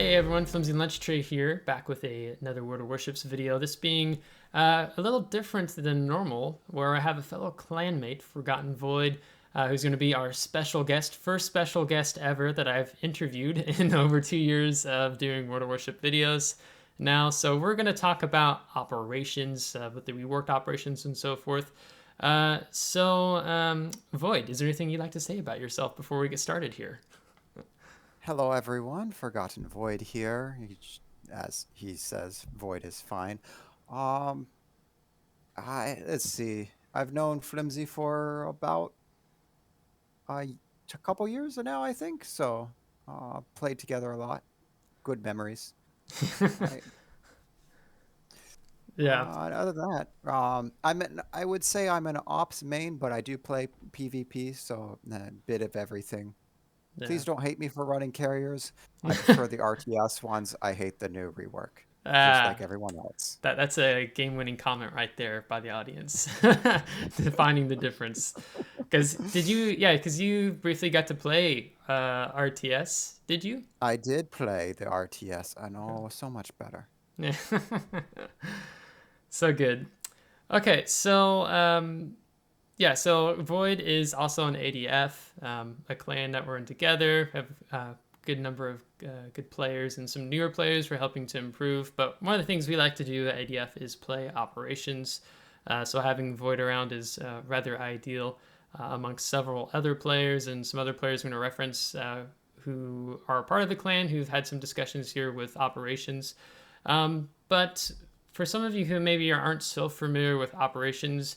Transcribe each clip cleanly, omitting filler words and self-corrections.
Hey everyone, FlimsyLunchTray here, back with another World of Warships video. This being a little different than normal, where I have a fellow clanmate, Forgotten Void, who's going to be our special guest, first special guest ever that I've interviewed in over 2 years of doing World of Warship videos now. So we're going to talk about operations, with the reworked operations and so forth. Void, is there anything you'd like to say about yourself before we get started here? Hello, everyone. Forgotten Void here. As he says, Void is fine. Um, let's see. I've known Flimsy for about a couple years now, I think. So, played together a lot. Good memories. I, Yeah. Other than that, I would say I'm an ops main, but I do play PvP, so a bit of everything. Yeah. Please don't hate me for running carriers. I prefer the RTS ones. I hate the new rework, just Ah, like everyone else. that's a game-winning comment right there by the audience, defining the difference. Because you briefly got to play RTS, did you? I did play the RTS. I know so much better. Yeah. So good. Okay, so Void is also an ADF, a clan that we're in together. Have a good number of good players and some newer players we're helping to improve. But one of the things we like to do at ADF is play operations. So having Void around is rather ideal amongst several other players and some other players we're going to reference who are part of the clan who've had some discussions here with operations. But for some of you who maybe aren't so familiar with operations,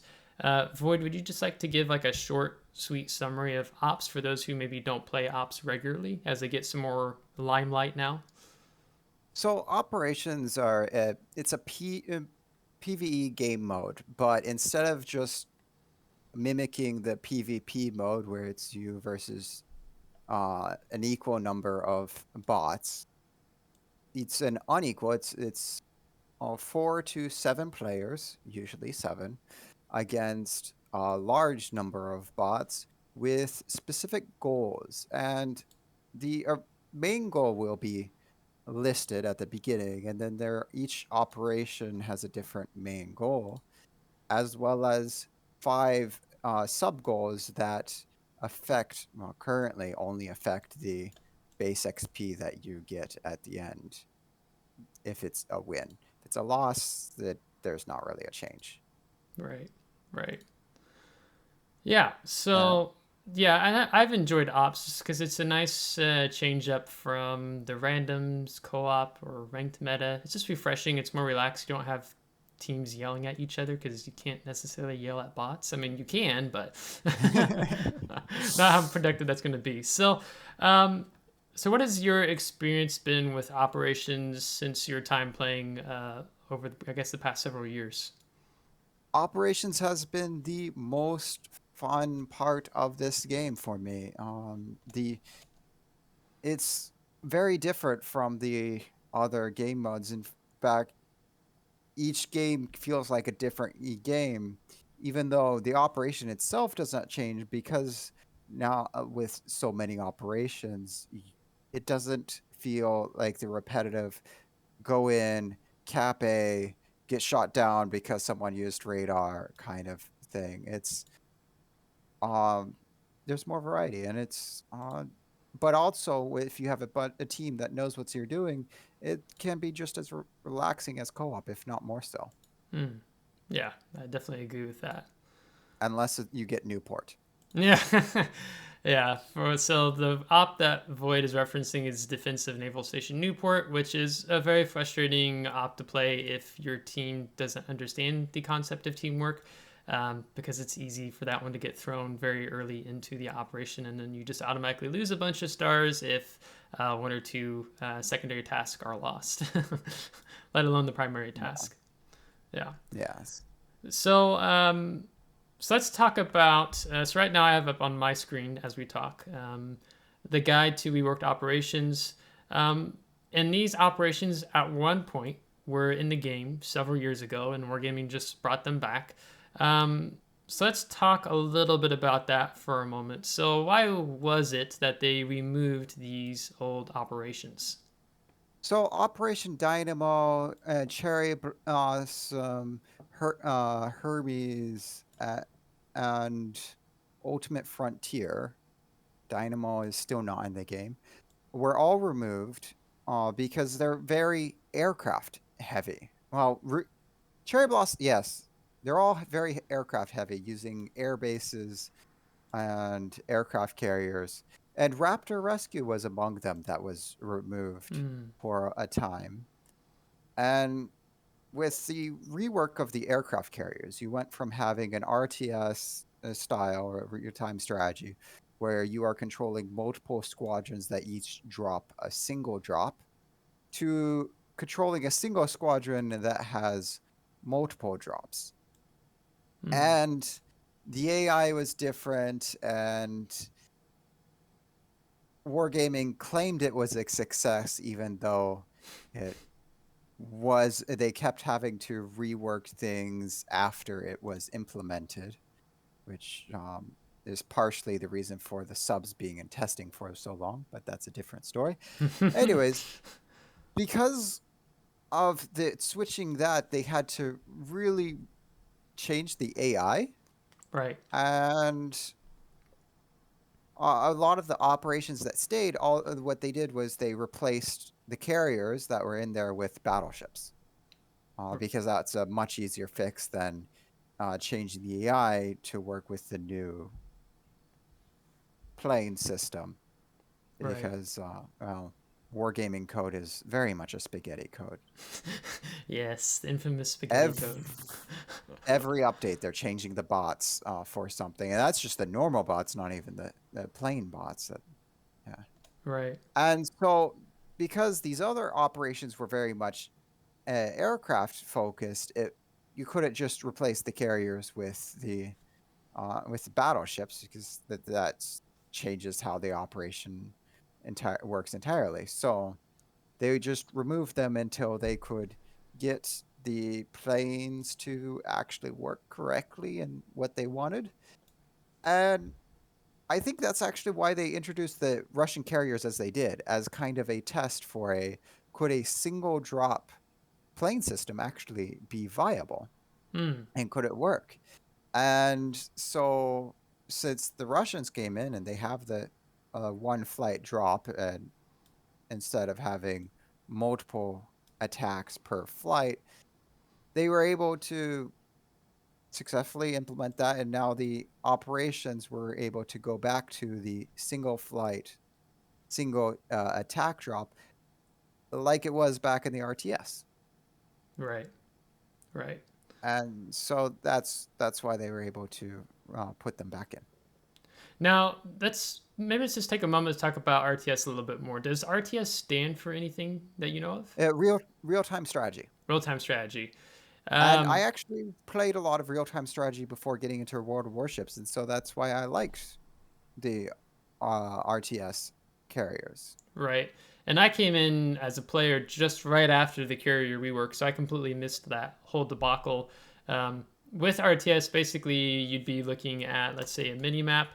Void, would you just like to give like a short, sweet summary of ops for those who maybe don't play ops regularly as they get some more limelight now? So operations are it's a PvE game mode, but instead of just mimicking the PvP mode where it's you versus an equal number of bots, it's an unequal. It's 4 to 7 players, usually seven, against a large number of bots with specific goals. And the main goal will be listed at the beginning, and then each operation has a different main goal, as well as five sub goals that currently only affect the base XP that you get at the end if it's a win. If it's a loss, there's not really a change. Right, right. Yeah, Uh, I've enjoyed ops just because it's a nice change up from the randoms, co-op, or ranked meta. It's just refreshing. It's more relaxed. You don't have teams yelling at each other because you can't necessarily yell at bots. I mean, you can, but not how productive that's going to be. Um, so what has your experience been with operations since your time playing over, I guess, the past several years? Operations has been the most fun part of this game for me. The It's very different from the other game modes. In fact, each game feels like a different game, even though the operation itself does not change because now with so many operations, it doesn't feel like the repetitive go in, cap A, get shot down because someone used radar kind of thing. It's um there's more variety, and it's but also if you have a team that knows what you're doing, it can be just as relaxing as co-op, if not more so, Hmm. Yeah, I definitely agree with that. unless you get Newport. Yeah. So the op that Void is referencing is Defensive Naval Station Newport, which is a very frustrating op to play if your team doesn't understand the concept of teamwork, because it's easy for that one to get thrown very early into the operation, and then you just automatically lose a bunch of stars if one or two secondary tasks are lost, let alone the primary Yeah. task. Yeah. Yes. So, so let's talk about. So right now I have up on my screen as we talk the guide to reworked operations. And these operations at one point were in the game several years ago, and Wargaming just brought them back. So let's talk a little bit about that for a moment. So why was it that they removed these old operations? So Operation Dynamo, some Hermes, and Ultimate Frontier. Dynamo is still not in the game. Were all removed because they're very aircraft heavy. Well, Cherry Blossom, yes, they're all very aircraft heavy, using air bases and aircraft carriers. And Raptor Rescue was among them that was removed Mm, for a time. And with the rework of the aircraft carriers, you went from having an RTS style or real-time strategy where you are controlling multiple squadrons that each drop a single drop to controlling a single squadron that has multiple drops. mm, And the AI was different, and Wargaming claimed it was a success, even though it was, they kept having to rework things after it was implemented, which is partially the reason for the subs being in testing for so long, but that's a different story. Anyways, because of the switching that, they had to really change the AI, right. and a lot of the operations that stayed, all what they did was they replaced the carriers that were in there with battleships, because that's a much easier fix than changing the AI to work with the new plane system. Right. Because well, wargaming code is very much a spaghetti code. Yes, the infamous spaghetti Every, code. every update, they're changing the bots for something, and that's just the normal bots, not even the plane bots. That, yeah. Right. And so, because these other operations were very much aircraft focused, you couldn't just replace the carriers with the battleships, because that changes how the operation works entirely. So they just removed them until they could get the planes to actually work correctly and what they wanted. And I think that's actually why they introduced the Russian carriers as they did, as kind of a test for could a single drop plane system actually be viable, Mm, and could it work? And so, since the Russians came in and they have the one flight drop, and instead of having multiple attacks per flight, they were able to successfully implement that. And now the operations were able to go back to the single flight, single attack drop, like it was back in the RTS. right. Right. And so that's why they were able to put them back in. Now, let's just take a moment to talk about RTS a little bit more. Does RTS stand for anything that you know of? Real time strategy. Real time strategy. And I Um, actually played a lot of real time strategy before getting into World of Warships, and so that's why I liked the RTS carriers. right. And I came in as a player just right after the carrier rework, so I completely missed that whole debacle. With RTS, basically, you'd be looking at, let's say, a mini map.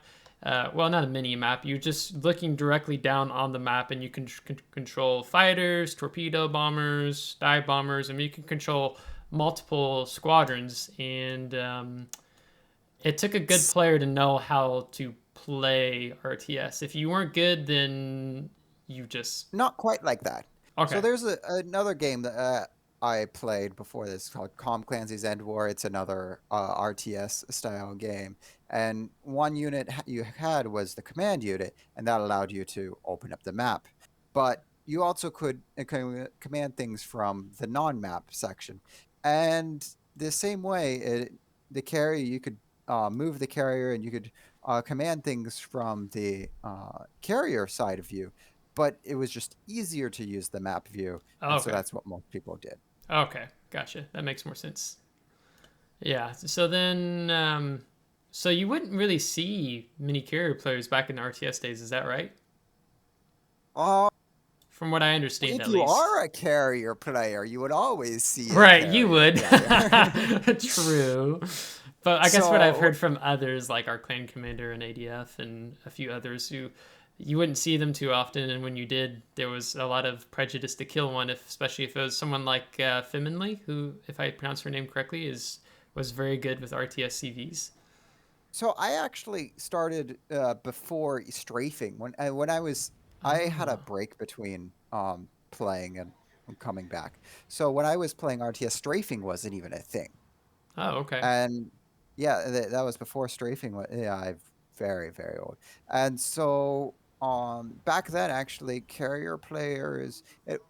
Well, not a mini map. You're just looking directly down on the map, and you can control fighters, torpedo bombers, dive bombers. I mean, you can control multiple squadrons, and it took a good player to know how to play RTS. If you weren't good, then you just Not quite like that. So okay. there's another game that I played before this called Clancy's End War. It's another RTS style game, and one unit you had was the command unit, and that allowed you to open up the map. But you also could command things from the non-map section, and the same way, the carrier, you could move the carrier, and you could command things from the carrier side of you, but it was just easier to use the map view, and so Okay. that's what most people did. Okay. Gotcha. That makes more sense. Yeah. So then, so you wouldn't really see many carrier players back in the RTS days. Is that right? Uh, From what I understand, if at you least. are a carrier player, you would always see a Right. You carrier would. player. True. But I guess what I've So heard from others, like our clan commander and ADF and a few others who you wouldn't see them too often, and when you did, there was a lot of prejudice to kill one, if, especially if it was someone like Fiminley, who, if I pronounce her name correctly, is was very good with RTS CVs. So I actually started before strafing when I had a Oh, break between playing and coming back. So when I was playing RTS, strafing wasn't even a thing. oh, okay. And yeah, that was before strafing. Yeah, I'm very old. And so back then, actually, carrier players it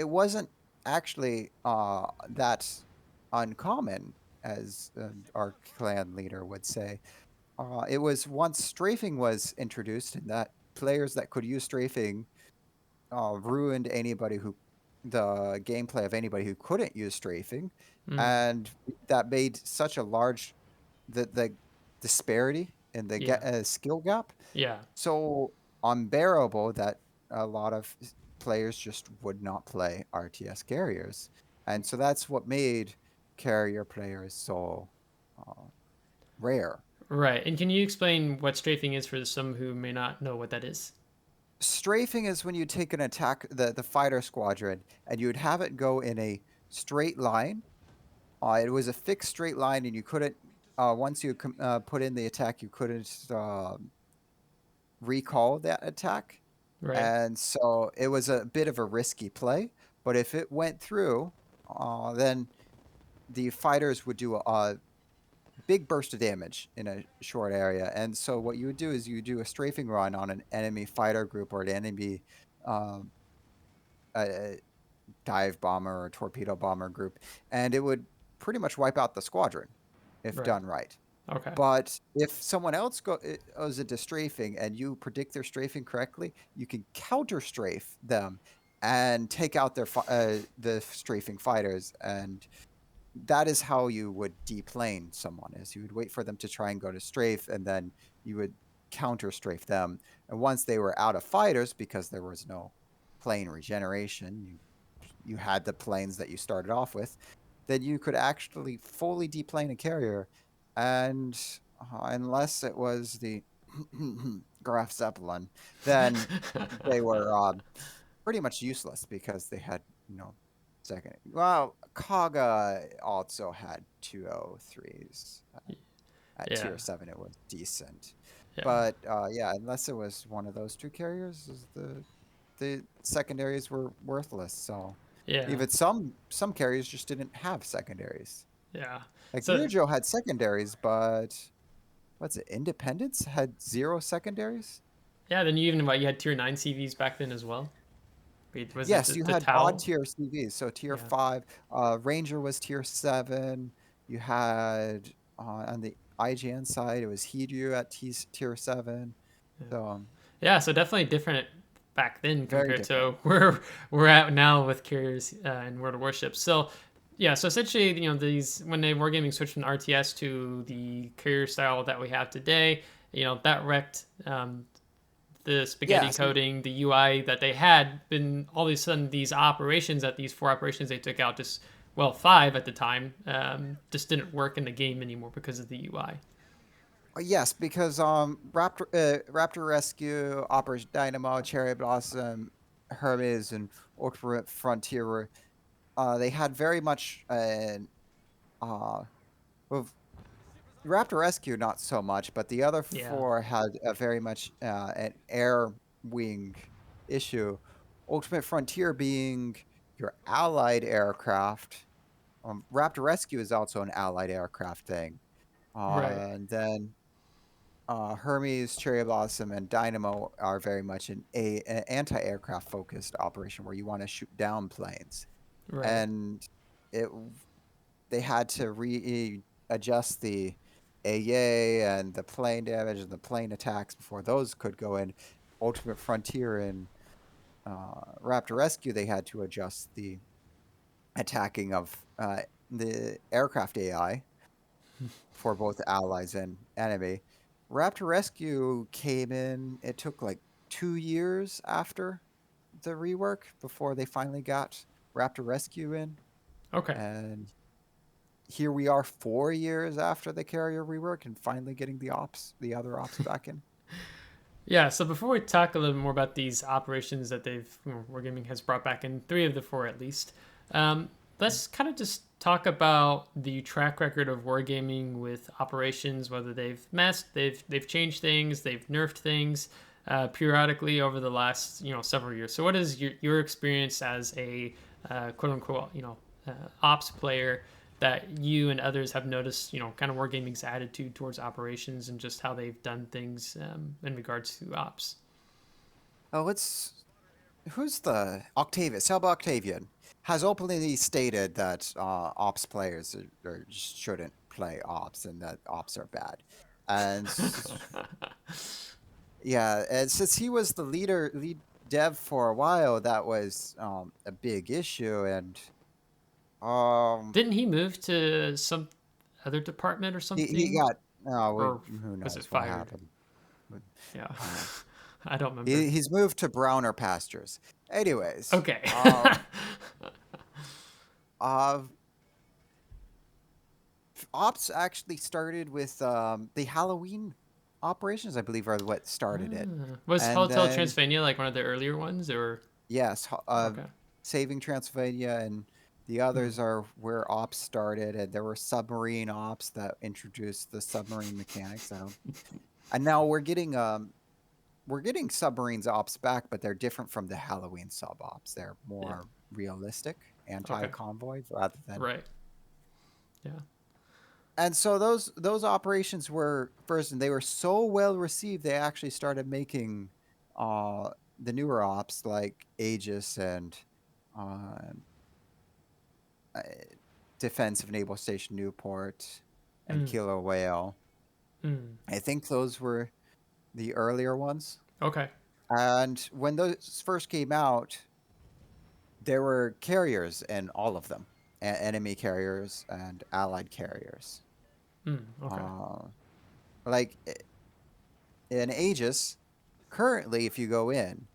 wasn't actually that uncommon, as our clan leader would say. It was once strafing was introduced, and that players that could use strafing ruined anybody who the gameplay of anybody who couldn't use strafing, Mm, and that made such a large the disparity in the yeah, skill gap yeah. so unbearable that a lot of players just would not play RTS carriers, and so that's what made carrier players so uh, rare. Right. And can you explain what strafing is for some who may not know what that is? Strafing is when you take an attack, the fighter squadron, and you would have it go in a straight line. It was a fixed straight line, and you couldn't. Once you put in the attack, you couldn't recall that attack, Right. and so it was a bit of a risky play. But if it went through, then the fighters would do a big burst of damage in a short area. And so what you would do is you do a strafing run on an enemy fighter group or an enemy um, a dive bomber or torpedo bomber group, and it would pretty much wipe out the squadron if Right. done right. Okay. But if someone else goes into strafing and you predict their strafing correctly, you can counter strafe them and take out the strafing fighters, and that is how you would deplane someone. Is you would wait for them to try and go to strafe, and then you would counter strafe them. And once they were out of fighters, because there was no plane regeneration, you had the planes that you started off with, then you could actually fully deplane a carrier, and unless it was the Graf Zeppelin, then they were pretty much useless because they had second. Well, Kaga also had 203s. At Yeah. tier 7, it was decent. Yeah. But yeah, unless it was one of those two carriers, the secondaries were worthless. So Yeah. even some carriers just didn't have secondaries. Yeah. Like So Mirjo had secondaries, but what's it? Independence had zero secondaries. yeah, then you even what you had tier 9 CVs back then as well. Wait, was it Yes, you the had odd Tau? tier CVs. So tier Yeah. 5, Ranger was tier 7. You had on the IGN side, it was Hidryu at tier 7. Yeah. So Yeah, so definitely different back then very compared different. to where we're at now with carriers and World of Warships. So yeah, so essentially, these when they wargaming switched from RTS to the carrier style that we have today, that wrecked the spaghetti Yes. coding, the UI that they had. Been all of a sudden these operations that these four operations they took out just well five at the time just didn't work in the game anymore because of the UI. Yes, because Raptor Rescue, Operation Dynamo, Cherry Blossom, Hermes, and Ultimate Frontier were they had very much an well, Raptor Rescue not so much, but the other Yeah. four had a very much an air wing issue. Ultimate Frontier being your allied aircraft. Raptor Rescue is also an allied aircraft thing. Right. And then Hermes, Cherry Blossom, and Dynamo are very much an anti-aircraft focused operation where you want to shoot down planes, Right. and it they had to readjust the AA and the plane damage and the plane attacks before those could go in. Ultimate Frontier and Raptor Rescue, they had to adjust the attacking of the aircraft AI for both allies and enemy. Raptor Rescue came in, it took like 2 years after the rework before they finally got Raptor Rescue in. Okay. And here we are 4 years after the carrier rework and finally getting the other ops back in. Yeah, so before we talk a little more about these operations that Wargaming has brought back in three of the four at least, um, let's kind of just talk about the track record of Wargaming with operations, whether they've messed, they've changed things, they've nerfed things periodically over the last several years. So what is your experience as a quote unquote ops player that you and others have noticed, kind of Wargaming's attitude towards operations and just how they've done things in regards to ops. Oh, who's the Octavius? Sub Octavian has openly stated that ops players shouldn't play ops and that ops are bad. And yeah, and since he was the lead dev for a while, that was a big issue. And um, Didn't he move to some other department or he something? got Or who was it knows what fired? happened. But, Yeah. uh, I don't remember. he's moved to browner pastures. Anyways, Okay. uh, ops actually started with the Halloween operations, I believe, are what started it. Was And Hotel then, Transylvania like one of the earlier ones or yes, okay. Saving Transylvania and the Hmm. others are where ops started. And there were submarine ops that introduced the submarine mechanics. And now we're getting submarines ops back, but they're different from the Halloween sub ops. They're Yeah. more realistic, Okay. anti-convoy rather than. Right. Yeah. And so those operations were first, and they were so well received. They actually started making uh, the newer ops like Aegis and uh, uh, Defensive Naval Station Newport and Mm. Killer Whale. Mm. I think those were the earlier ones. Okay. And when those first came out, there were carriers in all of them, enemy carriers and allied carriers. Mm. Okay. Uh, like in Aegis, currently, if you go in,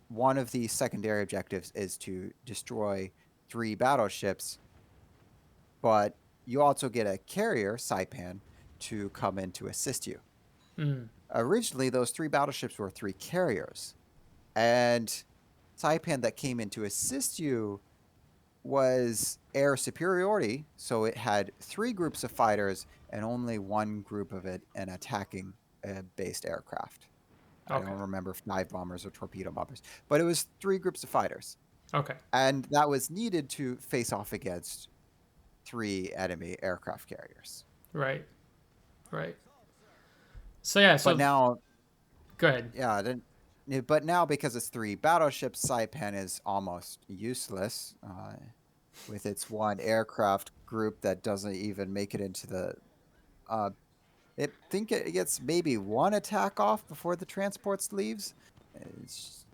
one of the secondary objectives is to destroy 3 battleships, but you also get a carrier, Saipan, to come in to assist you. Mm. Originally, those 3 battleships were 3 carriers, and Saipan that came in to assist you was air superiority, so it had 3 groups of fighters and only 1 group of it an attacking based aircraft. I Okay. don't remember if dive bombers or torpedo bombers, but it was 3 groups of fighters. Okay. And that was needed to face off against 3 enemy aircraft carriers. Right. Right. So yeah, But so now, go ahead. yeah, but now because it's 3 battleships, Saipan is almost useless with its 1 aircraft group that doesn't even make it into the. I think it gets maybe 1 attack off before the transports leaves. It's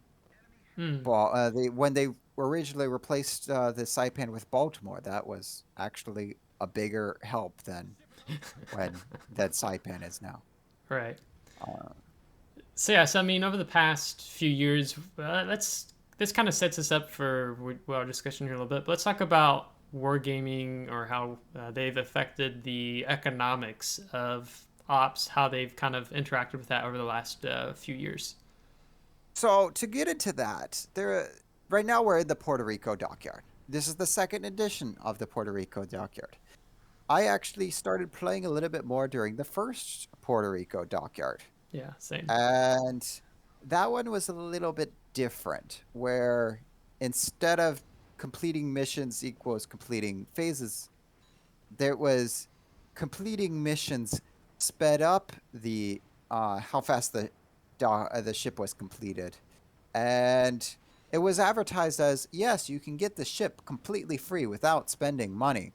Mm. when they originally replaced the Saipan with Baltimore, that was actually a bigger help than when that Saipan is now. Right. Uh, So yeah, so I mean, over the past few years, this kind of sets us up for our discussion here a little bit. But let's talk about wargaming or how they've affected the economics of ops, how they've kind of interacted with that over the last few years. so to get into that, right now we're in the Puerto Rico dockyard. This is the second edition of the Puerto Rico dockyard. I actually started playing a little bit more during the first Puerto Rico dockyard. Yeah, same. And that one was a little bit different, where instead of completing missions equals completing phases, there was completing missions sped up the how fast the ship was completed, and it was advertised as yes, you can get the ship completely free without spending money.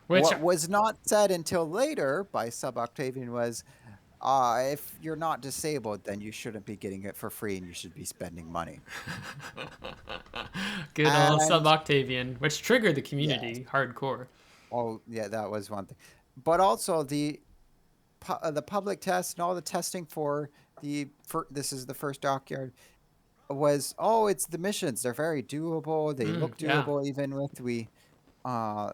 Which, What was not said until later by Sub Octavian was if you're not disabled, then you shouldn't be getting it for free and you should be spending money. good old sub And Octavian, which triggered the yes, community hardcore. oh yeah, that was one thing. But also the public test and all the testing for this is the first dockyard was it's the missions. They're very doable. They Mm, look yeah. doable even with we uh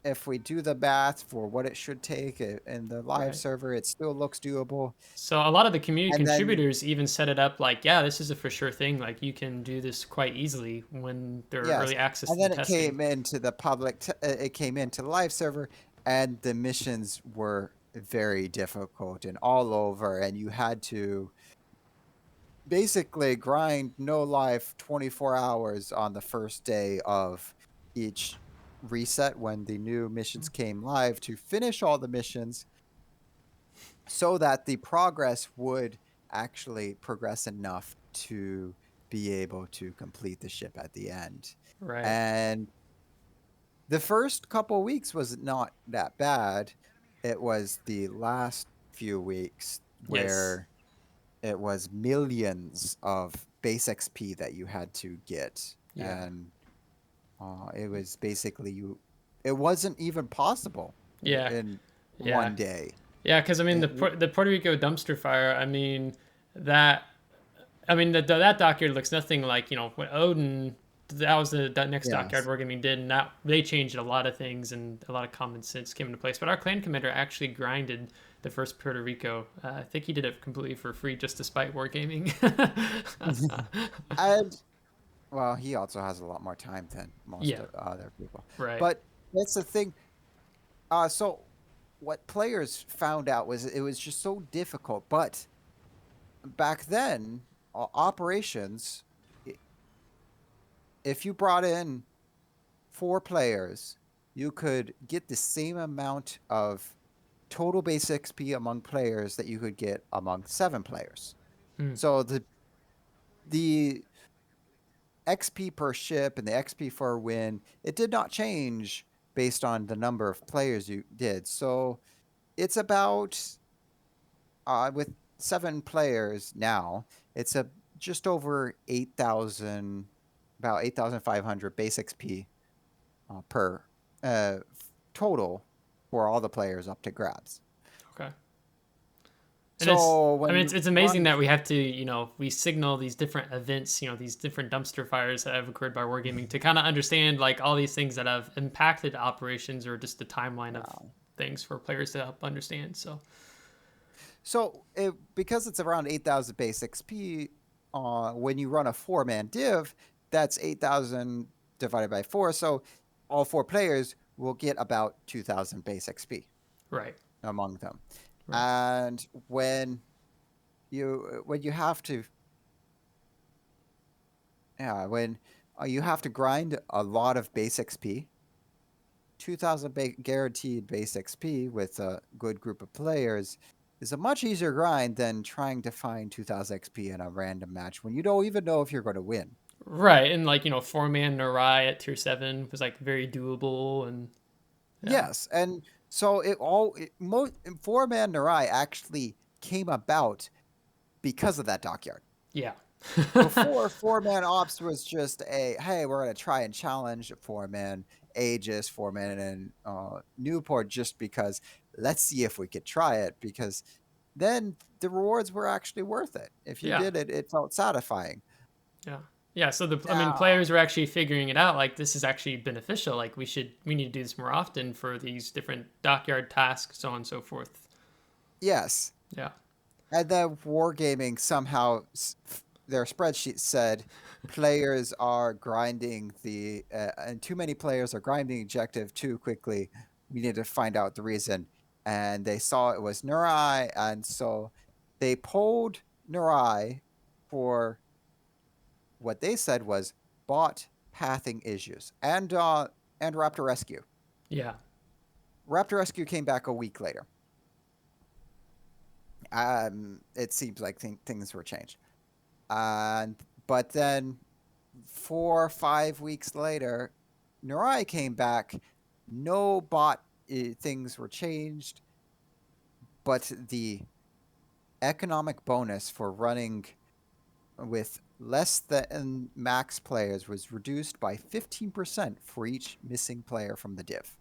if we do the math for what it should take in the live Right. server, it still looks doable. So a lot of the community And then contributors even set it up like, yeah, this is a for sure thing. Like you can do this quite easily when there are yes, early access and to the then it testing. came into the public. It came into the live server, and the missions were very difficult and all over, and you had to basically grind no life 24 hours on the first day of each reset when the new missions came live to finish all the missions so that the progress would actually progress enough to be able to complete the ship at the end. Right. And the first couple weeks was not that bad. It was the last few weeks Yes. where it was millions of base XP that you had to get, Yeah. and it was basically it wasn't even possible Yeah. in Yeah. one day. Yeah. Because I mean, It, the Puerto Rico dumpster fire. I mean, that. I mean, that dockyard looks nothing like when Odin. That was the next dockyard yes. Wargaming did, and that they changed a lot of things, and a lot of common sense came into place. But our clan commander actually grinded the first Puerto Rico. I think he did it completely for free, just to spite Wargaming. And well, he also has a lot more time than most Yeah. other people. Right. But that's the thing. So what players found out was it was just so difficult. But back then, operations, if you brought in 4 players, you could get the same amount of total base XP among players that you could get among 7 players. Hmm. So the XP per ship and the XP for a win, it did not change based on the number of players you did. So it's about with 7 players now, it's a just over 8,000, about 8,500 base XP per uh, total for all the players up to grabs. Okay. And So I when mean, you it's amazing run, that we have to, we signal these different events, these different dumpster fires that have occurred by Wargaming to kind of understand like all these things that have impacted operations or just the timeline of uh, things for players to help understand. So, because it's around 8,000 base XP, when you run a 4-man div, that's 8,000 divided by 4. So all 4 players will get about 2,000 base XP right, among them. right, And when you have to, yeah, when you have to grind a lot of base XP, 2,000 guaranteed base XP with a good group of players is a much easier grind than trying to find 2,000 XP in a random match when you don't even know if you're going to win. right. And like, 4-man Narai at tier 7 was like very doable. And yeah, Yes, and so 4-man Narai actually came about because of that dockyard. yeah, Before 4-man ops was just hey, we're gonna try and challenge 4-man Aegis, 4-man and Newport just because let's see if we could try it, because then the rewards were actually worth it. If you yeah. did it, it felt satisfying. Yeah. Yeah, so I mean Now, players were actually figuring it out like this is actually beneficial. Like we need to do this more often for these different dockyard tasks, so on and so forth. yes, Yeah. and then Wargaming somehow their spreadsheet said players are grinding and too many players are grinding objective too quickly. We need to find out the reason. And they saw it was Nurai, and so they pulled Nurai for what they said was bot pathing issues and Raptor Rescue. Yeah. Raptor Rescue came back a week later. It seems like things were changed. And but then 4 or 5 weeks later, Nurai came back. No bot things were changed, but the economic bonus for running with less than max players was reduced by 15% for each missing player from the div.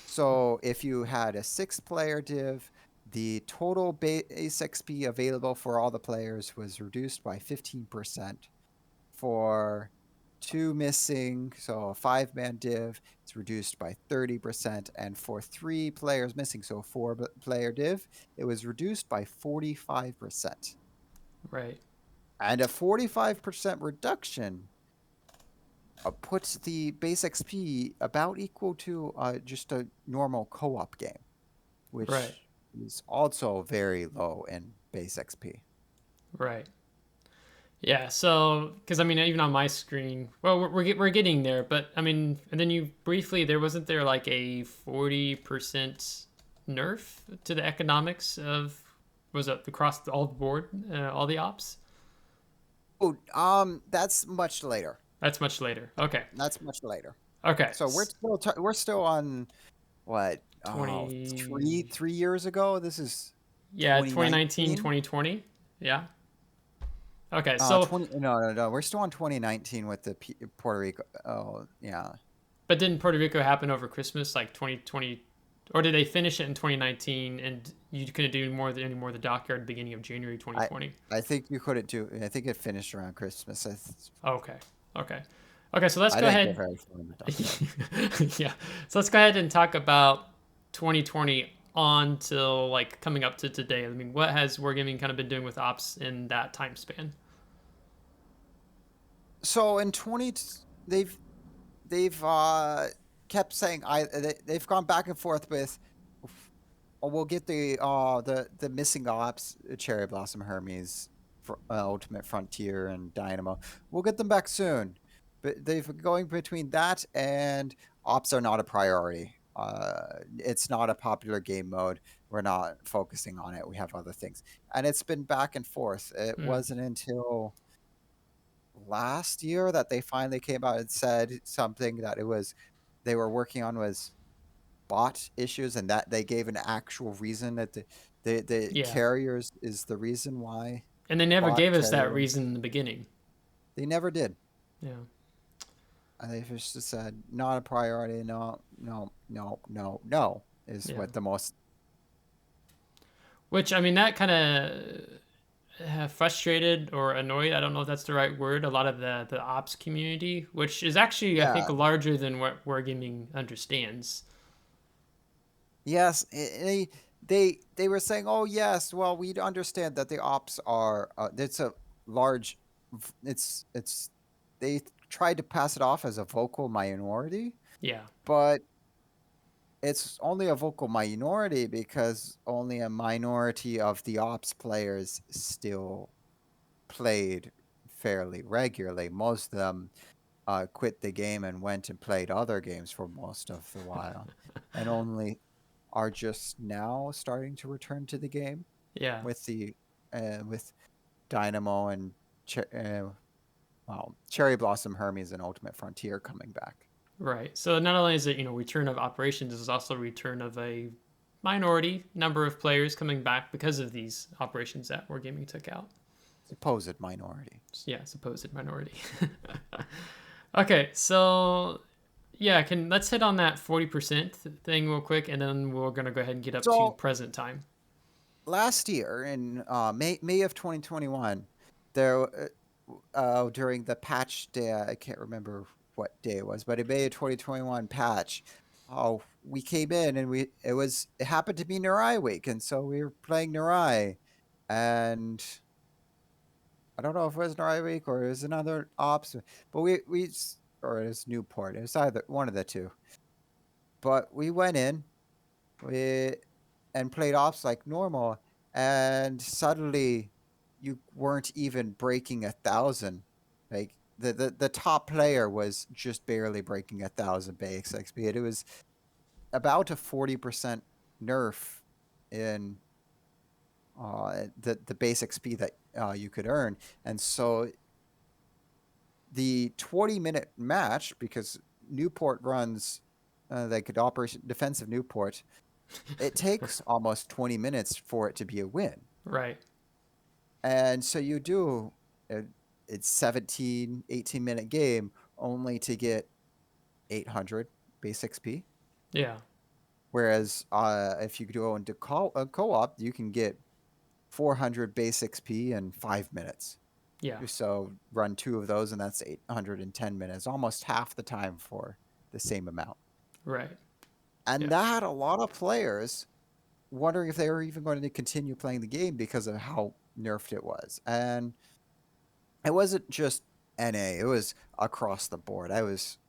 So if you had a 6-player div, the total base XP available for all the players was reduced by 15% for 2 missing, so a 5-man div, it's reduced by 30%, and for 3 players missing, so a 4-player div, it was reduced by 45%. Right. And a 45% reduction puts the base XP about equal to just a normal co-op game, Right. which is also very low in base XP. Right. Yeah. So, because I mean, even on my screen, well, we're getting there, but I mean, and then you briefly wasn't there like a 40% nerf to the economics of was it across all the board, all the ops? Oh, that's much later. That's much later. Okay. That's much later. Okay. So we're still on what? Oh, 20 three years ago. This is Yeah, 2019, 2019. 2020. Yeah. Okay. So 20. No. We're still on 2019 with the Puerto Rico. Oh, yeah. but didn't Puerto Rico happen over Christmas, like 2020, or did they finish it in 2019 and you couldn't do any more of the dockyard at the beginning of January I 2020? I think you couldn't do. I think it finished around Christmas. Okay, okay, okay. So let's I go didn't get ahead. very far in the dockyard. Yeah. So let's go ahead and talk about 2020 on till like coming up to today. I mean, what has Wargaming kind of been doing with ops in that time span? So in 20, they've kept saying they've gone back and forth with. We'll get the missing ops, Cherry Blossom Hermes, Ultimate Frontier, and Dynamo. We'll get them back soon, but they've been going between that and ops are not a priority. It's not a popular game mode. We're not focusing on it. We have other things, and it's been back and forth. It Hmm. wasn't until last year that they finally came out and said something that they were working on was bot issues, and that they gave an actual reason that the Yeah. carriers is the reason why And they never bot gave us that carriers. reason in the beginning. They never did. Yeah. And they just said not a priority. No is Yeah. what the most. Which I mean, that kind of frustrated or annoyed. I don't know if that's the right word. A lot of the ops community, which is actually I think Yeah. larger than what Wargaming understands. Yes. They were saying, oh yes, well we understand that the ops are it's a large. It's they tried to pass it off as a vocal minority, Yeah. but it's only a vocal minority because only a minority of the ops players still played fairly regularly. Most of them quit the game and went and played other games for most of the while, and only are just now starting to return to the game Yeah. with the with Dynamo and Cherry Blossom Hermes and Ultimate Frontier coming back. Right. So not only is it return of operations, it's also return of a minority number of players coming back because of these operations that Wargaming took out. Supposed minority. Yeah, supposed minority. Okay, so yeah, can let's hit on that 40% thing real quick, and then we're gonna go ahead and get up to So present time. last year in May of 2021, there during the patch day, I can't remember what day it was, but in May of 2021 patch, we came in and it happened to be Nurai week, and so we were playing Nurai, and I don't know if it was Nurai week or it was another ops, but or it was Newport. It was either one of the two. But we went in, we and played ops like normal, and suddenly you weren't even breaking 1,000. Like the top player was just barely breaking 1,000 base XP. It was about a 40% nerf in the base XP that you could earn, and so the 20-minute match, because Newport runs like an Operation Defensive Newport, it takes almost 20 minutes for it to be a win. Right. And so you do it's 18-minute game only to get 800 base XP. Yeah. Whereas if you go into co-op, you can get 400 base XP in 5 minutes. Yeah. So run 2 of those, and that's 810 minutes, almost half the time for the same amount. Right. And Yeah. that had a lot of players wondering if they were even going to continue playing the game because of how nerfed it was. And it wasn't just NA, it was across the board.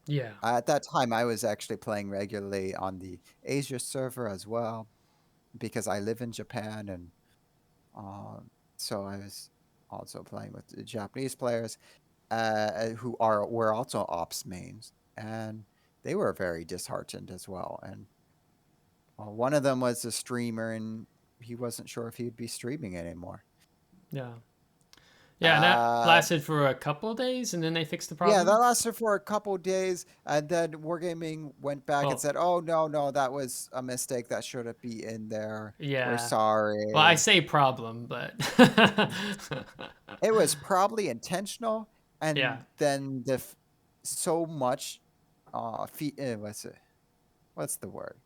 Yeah. At that time, I was actually playing regularly on the Asia server as well because I live in Japan, and so I was also playing with the Japanese players who were also ops mains, and they were very disheartened as well. And one of them was a streamer, and he wasn't sure if he'd be streaming anymore. Yeah. Yeah, and that Uh, lasted for a couple of days, and then they fixed the yeah, that problem. lasted for a couple days, and then Wargaming went back and Well, said, "Oh no, no, that was a mistake. That shouldn't be in there. We're yeah. Well, I sorry." say problem, but It was probably intentional, yeah. and then so much what's the word?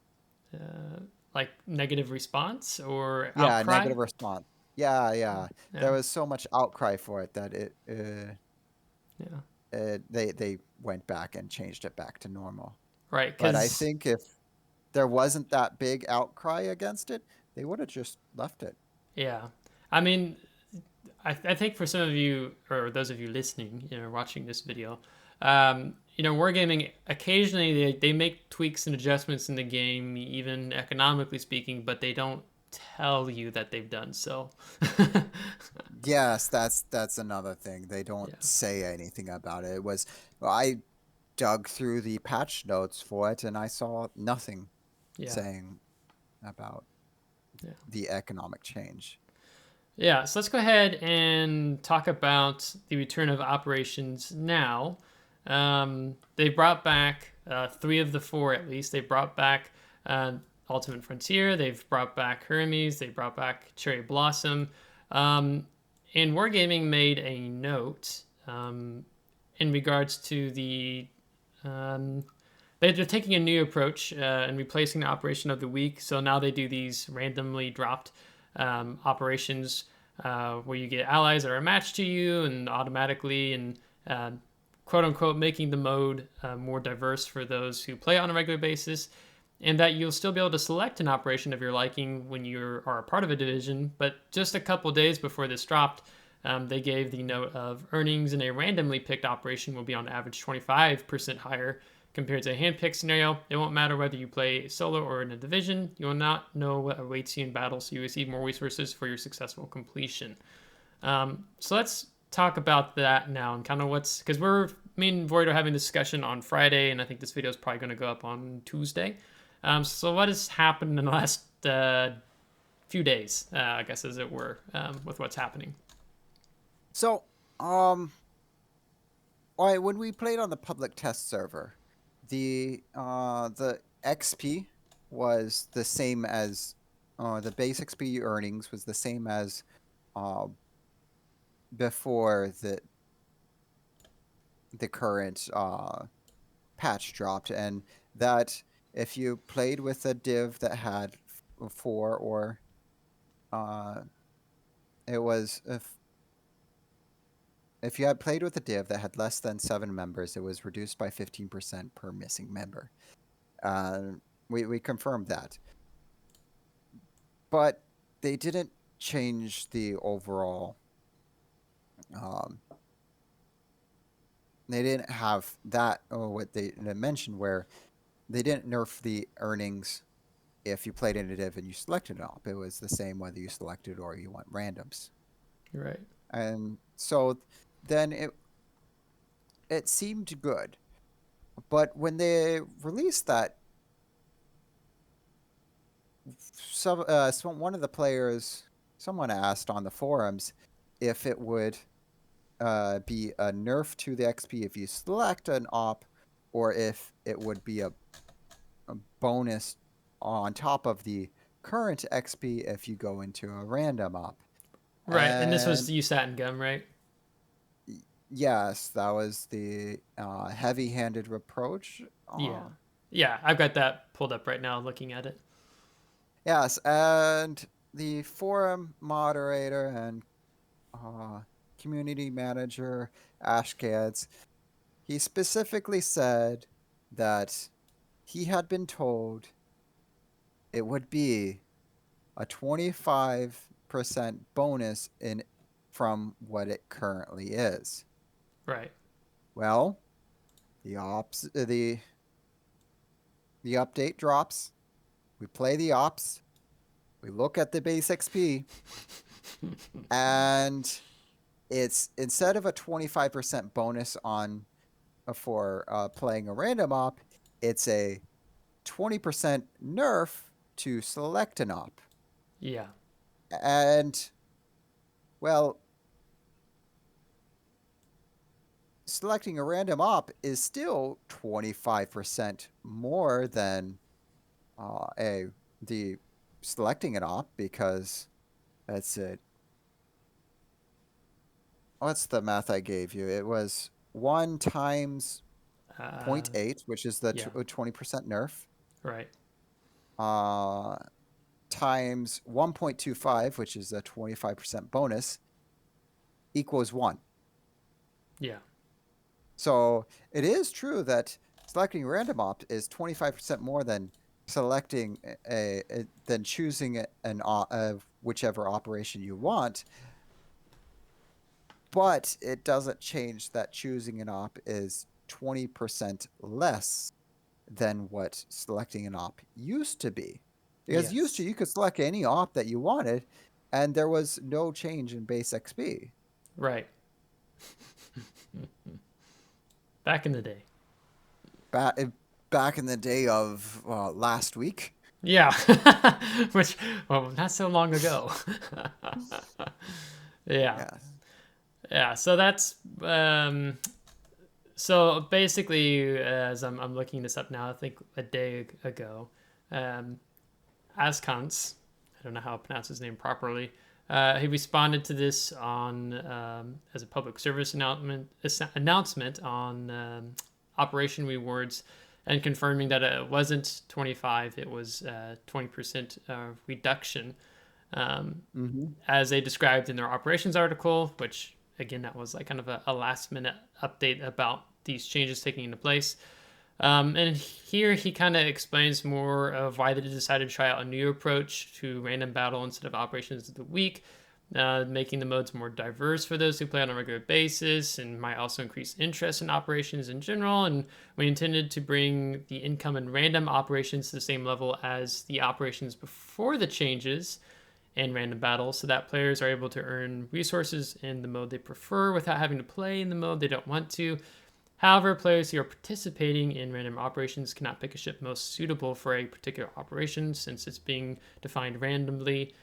Uh, like negative response or Yeah, outcry. negative response. Yeah, yeah. Yeah. There was so much outcry for it that Yeah. they went back and changed it back to normal. Right. But I Because think if there wasn't that big outcry against it, they would have just left it. yeah, I mean, I think for some of you or those of you listening, watching this video, wargaming occasionally they make tweaks and adjustments in the game, even economically speaking, but they don't tell you that they've done so. Yes, that's another thing. They don't Yeah. say anything about it. I dug through the patch notes for it, and I saw nothing Yeah. saying about Yeah. the economic change. Yeah, so let's go ahead and talk about the return of operations now. They brought back three of the four, at least. They brought back uh, Ultimate Frontier, they've brought back Hermes, they brought back Cherry Blossom. Um, and Wargaming made a note in regards to um, they're taking a new approach and replacing the operation of the week. So now they do these randomly dropped operations where you get allies that are matched to you and automatically and uh, quote unquote making the mode more diverse for those who play on a regular basis. And that you'll still be able to select an operation of your liking when you are a part of a division. But just a couple days before this dropped, they gave the note of earnings in a randomly picked operation will be on average 25% higher compared to a hand-picked scenario. It won't matter whether you play solo or in a division. You will not know what awaits you in battle, so you receive more resources for your successful completion. So let's talk about that now and kind of because me and Void are having a discussion on Friday, and I think this video is probably going to go up on Tuesday. So what has happened in the last few days, I guess, as it were, with what's happening? So, all right, when we played on the public test server, the XP was the same as the base XP earnings was the same as uh, before the current patch dropped, and that if you played with a div that had 4 or uh, it was if you had played with a div that had less than 7 members, it was reduced by 15% per missing member. Uh, we confirmed that, but they didn't change the overall. Um, they didn't have that, or what they mentioned, where they didn't nerf the earnings if you played in a div and you selected an op. It was the same whether you selected or you went randoms. Right. And so then it seemed good. But when they released that, one of the players, someone asked on the forums if it would be a nerf to the XP if you select an op, or if it would be a bonus on top of the current XP if you go into a random op. Right. And this was And the USAT and Gum, right? yes, that was the heavy-handed approach. Yeah. Yeah, I've got that pulled up right now looking at it. Yes, and the forum moderator and community manager, Ashcads, he specifically said that he had been told it would be a 25% bonus in from what it currently is. Right. Well, the update drops. We play the ops. We look at the base XP, and it's instead of a 25% bonus on for playing a random op, it's a 20% nerf to select an op. Yeah. And well, selecting a random op is still 25% more than the selecting an op, because that's it. What's the math I gave you? It was 1 times Uh, 0.8, which is the yeah. 20% nerf, Right. times 1.25, which is a 25% bonus, equals 1. Yeah. So it is true that selecting random opt is 25% more than selecting than choosing whichever operation you want, but it doesn't change that choosing an op is 20% less than what selecting an op used to be. Because used to, Yes. you could select any op that you wanted, and there was no change in base XP. Right. Back in the day. Back in the day of last week. Yeah. Which, well, not so long ago. Yeah. Yeah. Yeah. So that's so basically, as I'm looking this up now, I think a day ago, um, Ascons, I don't know how to pronounce his name properly. He responded to this on as a public service announcement on Operation Rewards, and confirming that it wasn't 25, it was 20% reduction, Mm-hmm. as they described in their operations article, which again, that was like kind of a last minute update about these changes taking into place. And here he kind of explains more of why they decided to try out a new approach to random battle instead of operations of the week, making the modes more diverse for those who play on a regular basis, and might also increase interest in operations in general. And we intended to bring the income and random operations to the same level as the operations before the changes and random battles, so that players are able to earn resources in the mode they prefer without having to play in the mode they don't want to. However, players who are participating in random operations cannot pick a ship most suitable for a particular operation since it's being defined randomly.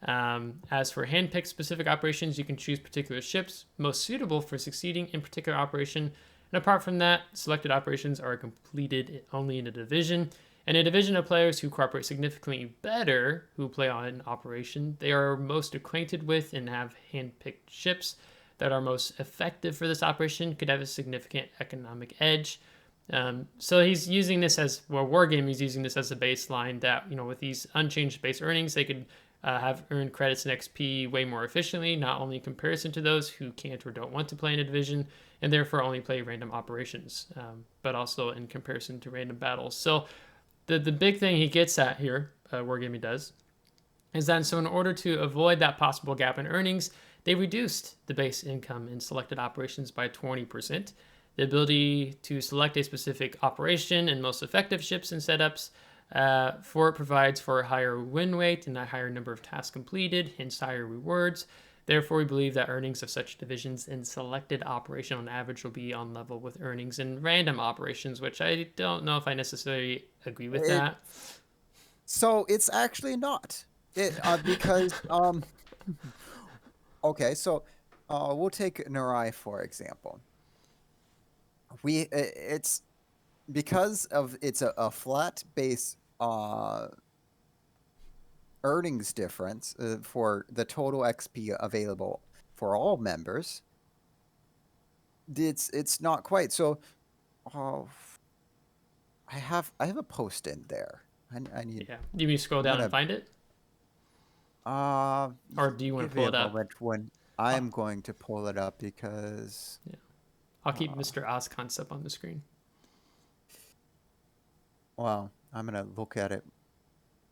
As for hand-picked specific operations, you can choose particular ships most suitable for succeeding in particular operation. And apart from that, selected operations are completed only in a division. And a division of players who cooperate significantly better, who play on an operation they are most acquainted with and have hand-picked ships that are most effective for this operation, could have a significant economic edge. So he's using this as, well, Wargaming is using this as a baseline that, with these unchanged base earnings, they could have earned credits and XP way more efficiently, not only in comparison to those who can't or don't want to play in a division and therefore only play random operations, but also in comparison to random battles. So the big thing he gets at here, Wargaming does, is that so in order to avoid that possible gap in earnings, they reduced the base income in selected operations by 20%. The ability to select a specific operation and most effective ships and setups for it provides for a higher win rate and a higher number of tasks completed, hence higher rewards. Therefore, we believe that earnings of such divisions in selected operation on average will be on level with earnings in random operations, which I don't know if I necessarily agree with It that. so it's actually not because okay, so we'll take Nurai for example. It's because of it's a flat base earnings difference for the total XP available for all members. It's not quite so. Uh, I have a post in there. I need. Yeah. Do you mean scroll I'm down and gonna. find it? Or do you want to Give me pull a it up? moment when I'll, I'm going to pull it up because, yeah, I'll keep uh, Mr. Oz concept on the screen. well, I'm gonna look at it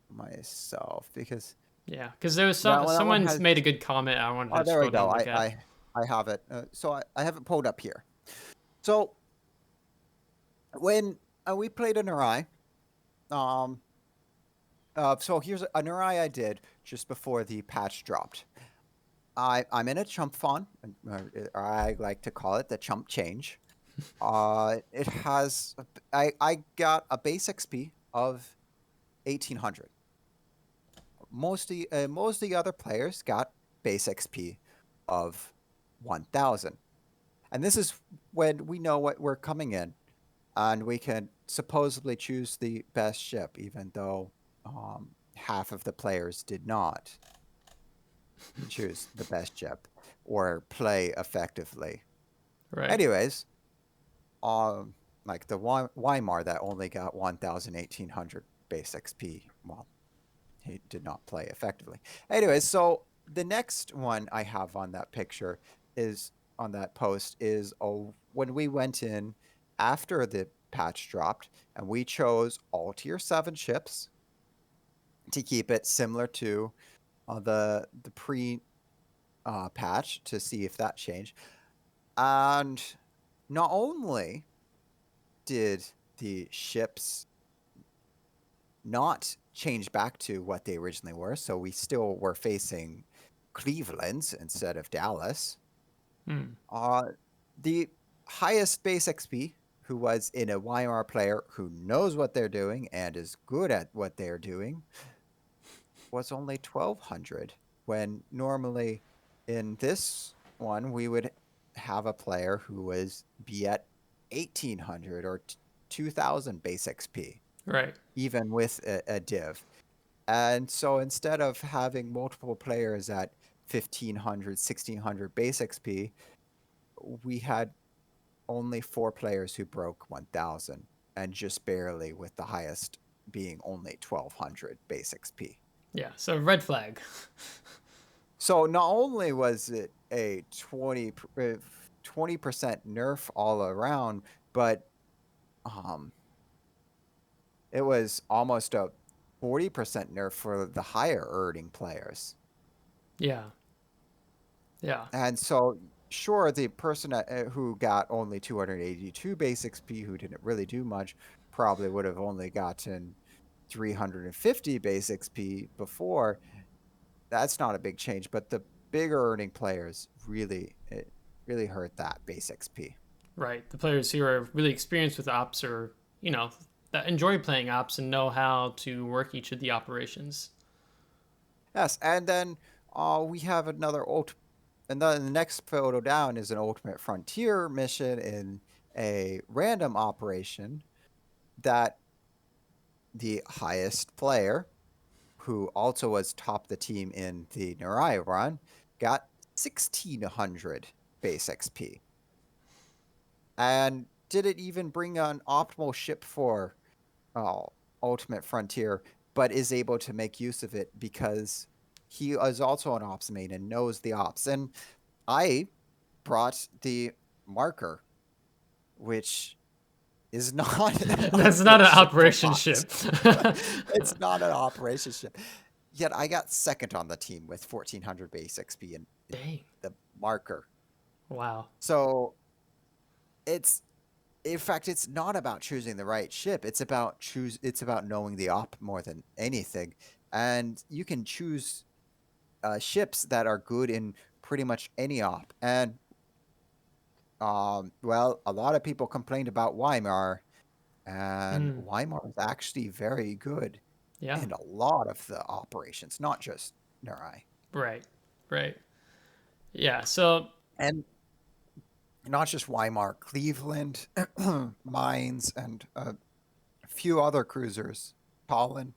myself because Yeah, because there was that one someone's has. made a good comment. I wanted Oh, to there we scroll down go. and look at. I have it. So I have it pulled up here. So when we played an Arai, um, so here's an Arai I did just before the patch dropped. I'm in a chump font, or I like to call it the chump change. It has I got a base XP of 1800. Most of the other players got base XP of 1000. And this is when we know what we're coming in, and we can supposedly choose the best ship, even though half of the players did not choose the best ship or play effectively. Right. Anyways, um, like the Weimar that only got 1,800 base XP. Well, he did not play effectively. Anyways, so the next one I have on that picture is on that post is when we went in after the patch dropped and we chose all tier 7 ships to keep it similar to the pre patch to see if that changed. And not only did the ships not change back to what they originally were, so we still were facing Cleveland instead of Dallas. Hmm. The highest base XP, who was in a Weimar player who knows what they're doing and is good at what they're doing, was only 1200. When normally in this one we would have a player who was be at 1800 or 2000 base XP, Right. even with a div. And so instead of having multiple players at 1500, 1600 base XP, we had only 4 players who broke 1000 and just barely with the highest being only 1200 base XP. Yeah. So red flag. So not only was it a 20% nerf all around, but um, it was almost a 40% nerf for the higher earning players. Yeah. Yeah. And so, sure, the person who got only 282 base XP, who didn't really do much, probably would have only gotten 350 base XP before. That's not a big change, but the bigger earning players it really hurt that base XP. Right. The players who are really experienced with ops or, that enjoy playing ops and know how to work each of the operations. Yes, and then we have another and then the next photo down is an Ultimate Frontier mission in a random operation that the highest player, who also was top the team in the Narai run, got 1600 base XP. And did it even bring an optimal ship for Ultimate Frontier, but is able to make use of it because he is also an ops main and knows the ops. And I brought the marker, which is not a That's not good an ship for operation ops. ship. It's not an operation ship. Yet I got second on the team with 1400 base XP in Dang. the marker. Wow. So it's in fact it's not about choosing the right ship. It's about knowing the op more than anything. And you can choose ships that are good in pretty much any op. And well, a lot of people complained about Weimar, and Mm. Weimar is actually very good Yeah. in a lot of the operations, not just Nurai. Right. Right. Yeah. So, And not just Weimar, Cleveland, Mines, and a few other cruisers, Tallinn.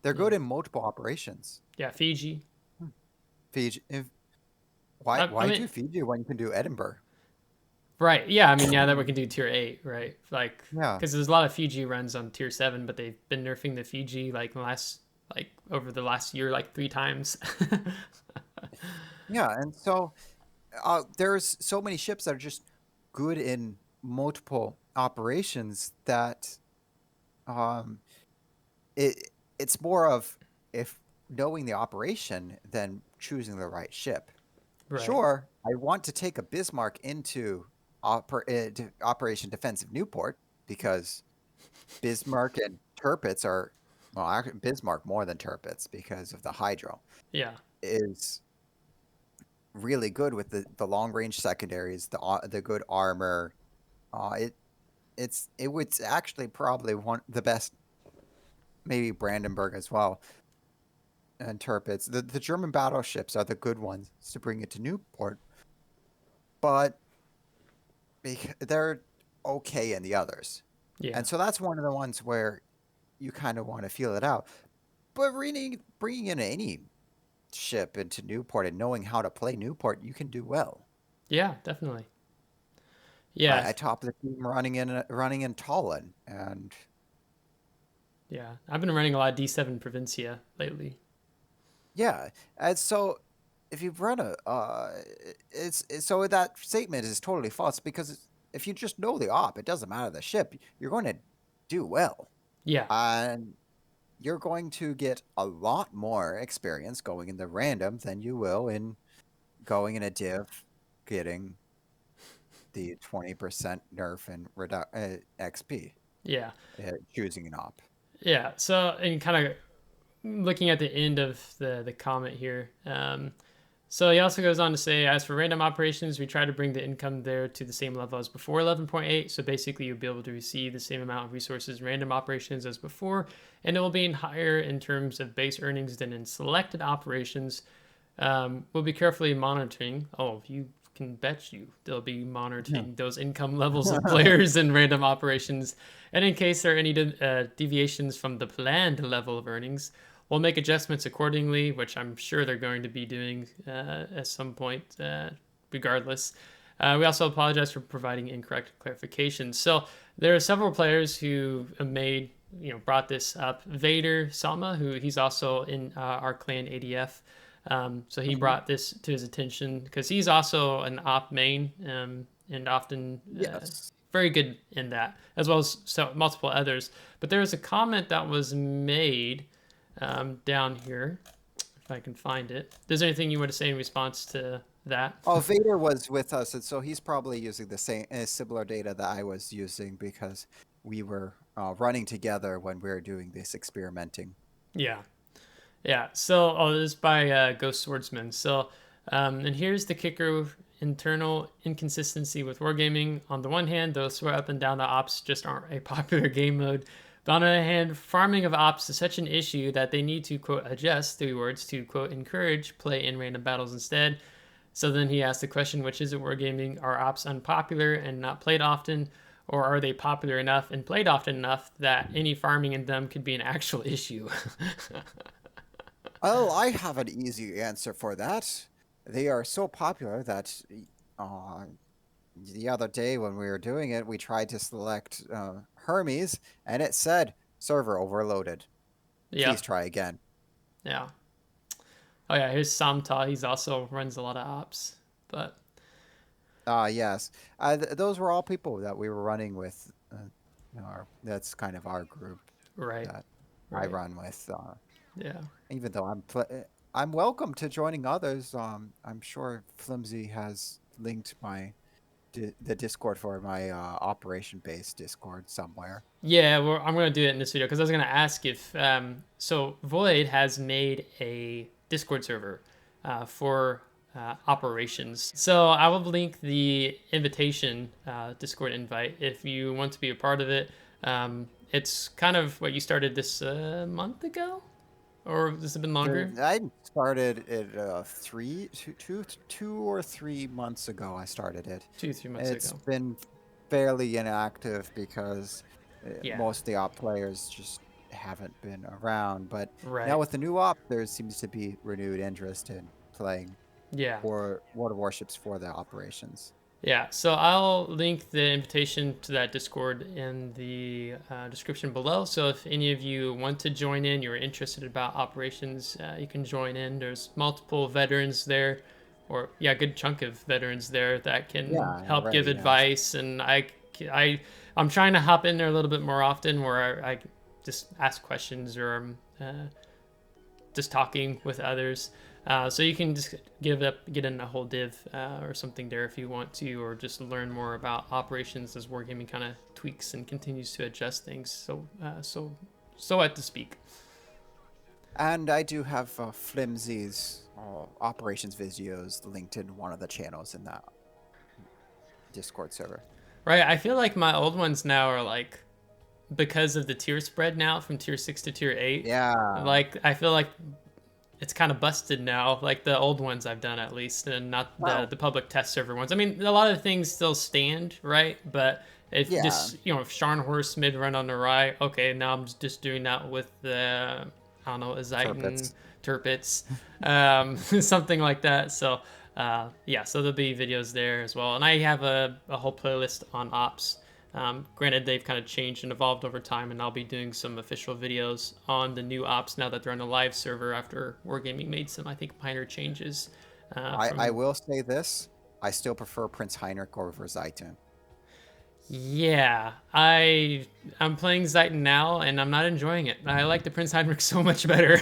They're yeah. good in multiple operations. Yeah. Fiji. Hmm. Fiji. I Why mean, do Fiji when you can do Edinburgh? right. Yeah. I mean, yeah, that we can do tier 8, right? Like, Yeah. because there's a lot of Fiji runs on tier 7, but they've been nerfing the Fiji over the last year, like 3 times. Yeah. And so there's so many ships that are just good in multiple operations that um, it's more of if knowing the operation than choosing the right ship. Right. Sure, I want to take a Bismarck into Operation Defensive Newport because Bismarck and Tirpitz are, well, actually Bismarck more than Tirpitz because of the hydro, Yeah. is really good with the long range secondaries, the good armor. It would actually probably one the best, maybe Brandenburg as well, and Tirpitz. The German battleships are the good ones to bring it to Newport, but they're okay in the others. Yeah. And so that's one of the ones where you kind of want to feel it out. But bringing in any ship into Newport and knowing how to play Newport, you can do well. Yeah, definitely. Yeah. I top the team running in Tallinn, and Yeah. I've been running a lot of D7 Provincia lately. yeah, and so if you run so that statement is totally false because if you just know the op, it doesn't matter the ship, you're going to do well, Yeah. and you're going to get a lot more experience going in the random than you will in going in a div, getting the 20% nerf and XP, Yeah. choosing an op. Yeah. So, and kind of looking at the end of the comment here. So he also goes on to say, as for random operations, we try to bring the income there to the same level as before 11.8. So basically, you'll be able to receive the same amount of resources in random operations as before, and it will be higher in terms of base earnings than in selected operations. We'll be carefully monitoring. Oh, you can bet you they'll be monitoring those income levels of players in random operations. And in case there are any deviations from the planned level of earnings, we'll make adjustments accordingly, which I'm sure they're going to be doing at some point, regardless. We also apologize for providing incorrect clarifications. So there are several players who made, brought this up. Vader Sama, who he's also in our clan ADF. So he brought this to his attention because he's also an op main and often Yes. very good in that, as well as multiple others. But there was a comment that was made down here, if I can find it. Is there anything you want to say in response to that? Oh, Vader was with us, and so he's probably using the same similar data that I was using because we were running together when we were doing this experimenting. Yeah. Yeah. So, this is by Ghost Swordsman. So, and here's the kicker: internal inconsistency with wargaming. On the one hand, those swear up and down the ops just aren't a popular game mode. But on the other hand, farming of ops is such an issue that they need to, quote, adjust, 3 words, to, quote, encourage play in random battles instead. So then he asked the question, which is it wargaming? Are ops unpopular and not played often? Or are they popular enough and played often enough that any farming in them could be an actual issue? Oh, I have an easy answer for that. They are so popular that the other day when we were doing it, we tried to select Hermes, and it said server overloaded. Yeah. Please try again. Yeah. Oh yeah, here's Samta. He's also runs a lot of ops. But Yes. Those were all people that we were running with. That's kind of our group right. that I Right. run with. Yeah. Even though I'm welcome to joining others. I'm sure Flimsy has linked the Discord for my operation based Discord somewhere. Yeah, well, I'm gonna do it in this video because I was gonna ask if so Void has made a Discord server for operations. So I will link the invitation Discord invite if you want to be a part of it. It's kind of what you started this month ago, or has it been longer? I started it 2 or 3 months ago. I started it. 2 3 months It's ago. been fairly inactive because Yeah. most of the op players just haven't been around. But now Right. with the new op, there seems to be renewed interest in playing Yeah. for World of Warships for the operations. Yeah, so I'll link the invitation to that Discord in the description below. So if any of you want to join in, you're interested about operations, you can join in. There's multiple veterans there or yeah, a good chunk of veterans there that can Yeah, help give already, yes. advice. And I'm trying to hop in there a little bit more often where I just ask questions or just talking with others. So you can just get in a whole div or something there if you want to, or just learn more about operations as Wargaming kind of tweaks and continues to adjust things. So at to speak. And I do have Flimsy's operations videos linked in one of the channels in that Discord server. Right. I feel like my old ones now are like, because of the tier spread now from tier 6 to tier 8. Yeah. Like I feel like it's kind of busted now, like the old ones I've done at least, and not the Well, public test server ones. I mean, a lot of things still stand, right? But if yeah. just, if Scharnhorst mid run on the right, okay, now I'm just doing that with the, I don't know, Azaitan, Turpits. Turpits, something like that. So yeah, so there'll be videos there as well. And I have a whole playlist on ops. Granted, they've kind of changed and evolved over time, and I'll be doing some official videos on the new ops now that they're on a live server after Wargaming made some, I think, minor changes. I From will say this. I still prefer Prince Heinrich over Zaitan. Yeah, I'm playing Zeitan now, and I'm not enjoying it. I like the Prince Heinrich so much better.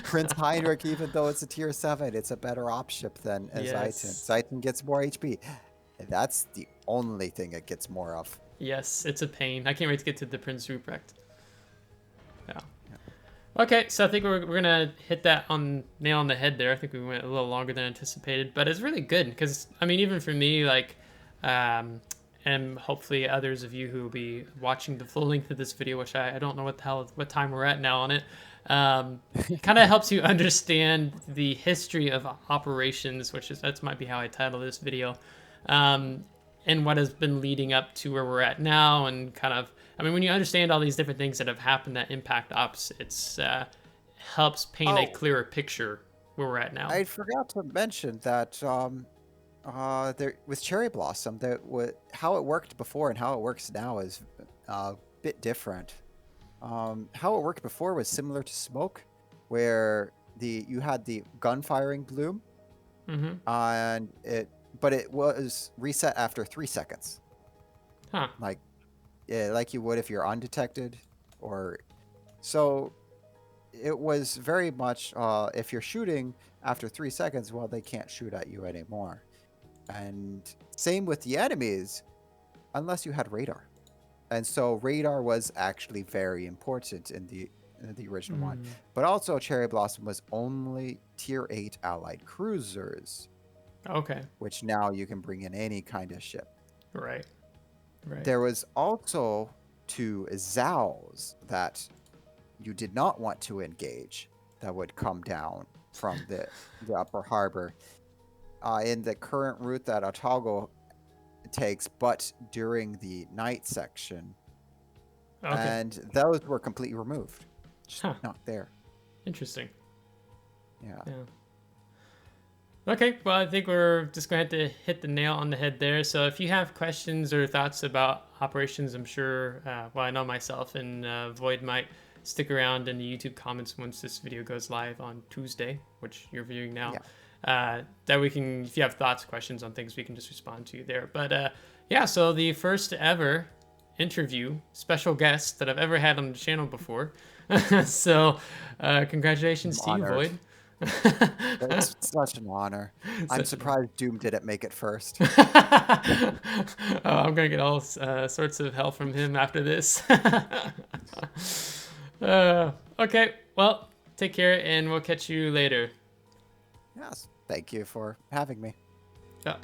Prince Heinrich, even though it's a tier 7, it's a better op ship than a Zaitan. Yes, Zaitan gets more HP. That's the only thing it gets more of. yes, it's a pain. I can't wait to get to the Prince Ruprecht. Yeah. Okay, so I think we're gonna hit that on nail on the head there. I think we went a little longer than anticipated, but it's really good because I mean, even for me, like, and hopefully others of you who will be watching the full length of this video, which I don't know what time we're at now on it. Kind of helps you understand the history of operations, which is that might be how I title this video, and what has been leading up to where we're at now, and kind of, I mean, when you understand all these different things that have happened that impact ops, it's helps paint a Oh, clearer picture where we're at now. I forgot to mention that there with Cherry Blossom, how it worked before and how it works now is a bit different. How it worked before was similar to Smoke, where you had the gun firing bloom, Mm-hmm. and but it was reset after 3 seconds, Huh. like like you would if you're undetected, or so. It was very much if you're shooting after 3 seconds, well, they can't shoot at you anymore. And same with the enemies, unless you had radar. And so radar was actually very important in the original one. Mm. But also Cherry Blossom was only tier 8 allied cruisers, Okay. which now you can bring in any kind of ship. Right. Right. There was also 2 Zows that you did not want to engage that would come down from the upper harbor in the current route that Otago takes, but during the night section. Okay. And those were completely removed. Just Huh. not there. Interesting. Yeah. Yeah. Okay, well, I think we're just going to have to hit the nail on the head there. So if you have questions or thoughts about operations, I'm sure, well, I know myself and Void might stick around in the YouTube comments once this video goes live on Tuesday, which you're viewing now. Yeah. That we can, if you have thoughts, questions on things, we can just respond to you there. But yeah, so the first ever interview special guest that I've ever had on the channel before. So congratulations I'm to you, honored. Void. It's such an honor. I'm surprised Doom didn't make it first. Oh, I'm gonna get all sorts of hell from him after this. Okay, well, take care, and we'll catch you later. Yes. Thank you for having me. Yeah.